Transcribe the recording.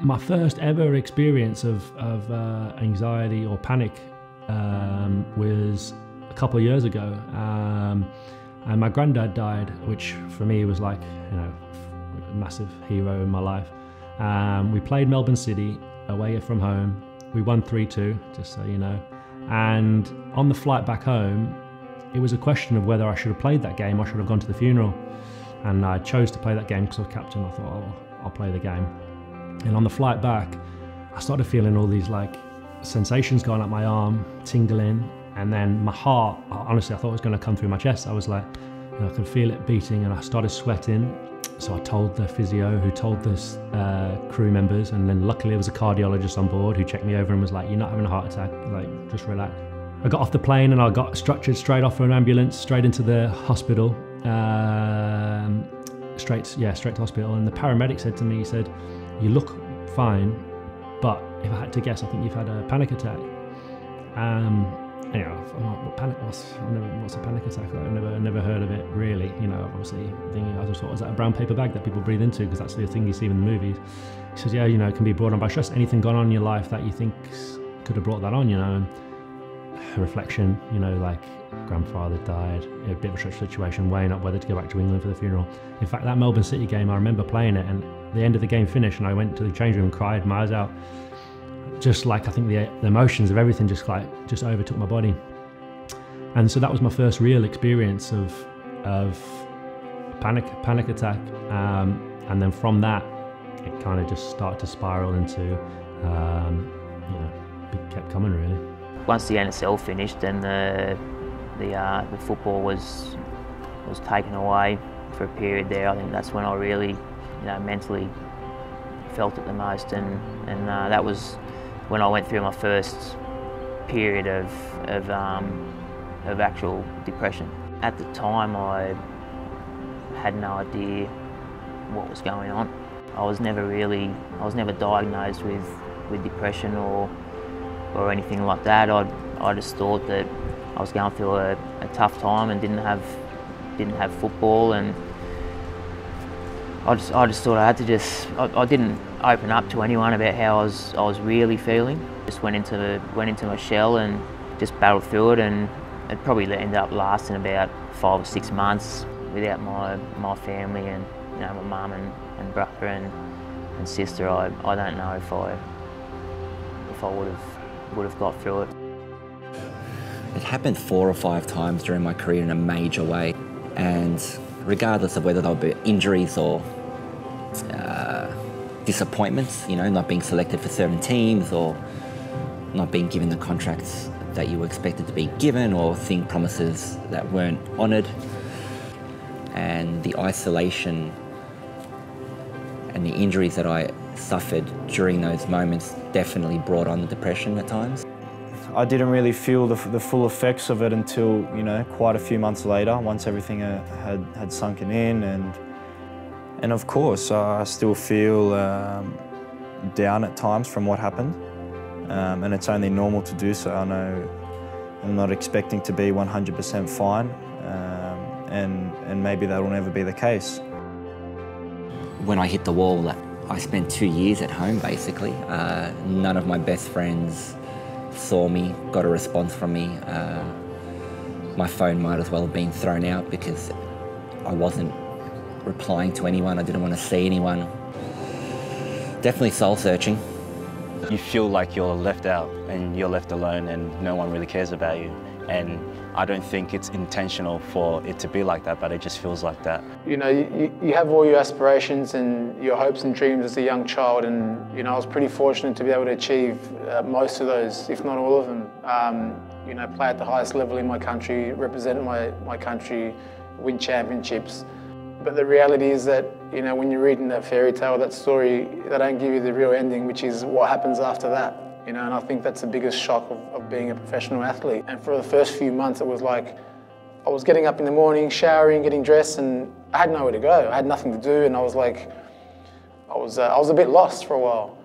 My first ever experience of anxiety or panic was a couple of years ago, and my granddad died, which for me was like, you know, a massive hero in my life. We played Melbourne City away from home. We won 3-2, just so you know. And on the flight back home, it was a question of whether I should have played that game or should have gone to the funeral. And I chose to play that game because I was captain. I thought, oh, I'll play the game. And on the flight back, I started feeling all these like sensations going up my arm, tingling, and then my heart, honestly, I thought it was going to come through my chest. I was like, you know, I could feel it beating, and I started sweating. So I told the physio, who told the crew members, and then luckily there was a cardiologist on board who checked me over and was like, you're not having a heart attack, like, just relax. I got off the plane and I got structured straight off an ambulance, straight into the hospital, straight to hospital. And the paramedic said to me, he said, you look fine, but if I had to guess, I think you've had a panic attack. Anyway, what's a panic attack? I've never heard of it really. You know, obviously thinking, I just thought, is that a brown paper bag that people breathe into? Because that's the thing you see in the movies. He says, yeah, you know, it can be brought on by stress. Anything gone on in your life that you think could have brought that on, you know. And reflection, you know, like grandfather died, a bit of a stressful situation, weighing up whether to go back to England for the funeral. In fact, that Melbourne City game, I remember playing it, and the end of the game finished, and I went to the change room and cried my eyes out. Just like, I think the emotions of everything just overtook my body. And so that was my first real experience of panic attack. And then from that, it kind of just started to spiral into, you know, it kept coming really. Once the NSL finished and the football was taken away for a period there, I think that's when I really, you know, mentally felt it the most, and that was when I went through my first period of actual depression. At the time, I had no idea what was going on. I was never diagnosed with depression or anything like that. I just thought that I was going through a tough time and didn't have football, and I just thought I had to I didn't open up to anyone about how I was really feeling. Just went into my shell and just battled through it, and it probably ended up lasting about 5 or 6 months without my family and, you know, my mum and brother and sister. I don't know if I would have got through it. It happened 4 or 5 times during my career in a major way, and regardless of whether they were injuries or disappointments, you know, not being selected for certain teams or not being given the contracts that you were expected to be given, or seeing promises that weren't honoured, and the isolation and the injuries that I suffered during those moments definitely brought on the depression at times. I didn't really feel the full effects of it until, you know, quite a few months later, once everything had sunken in, and of course I still feel down at times from what happened, and it's only normal to do so. I know I'm not expecting to be 100% fine, and maybe that'll never be the case. When I hit the wall, I spent 2 years at home basically. None of my best friends saw me, got a response from me. My phone might as well have been thrown out because I wasn't replying to anyone. I didn't want to see anyone. Definitely soul searching. You feel like you're left out and you're left alone and no one really cares about you. And I don't think it's intentional for it to be like that, but it just feels like that. You know, you have all your aspirations and your hopes and dreams as a young child, and, you know, I was pretty fortunate to be able to achieve most of those, if not all of them. You know, play at the highest level in my country, represent my country, win championships. But the reality is that, you know, when you're reading that fairy tale, that story, they don't give you the real ending, which is what happens after that. You know, and I think that's the biggest shock of being a professional athlete. And for the first few months, it was like, I was getting up in the morning, showering, getting dressed, and I had nowhere to go. I had nothing to do, and I was like, I was a bit lost for a while.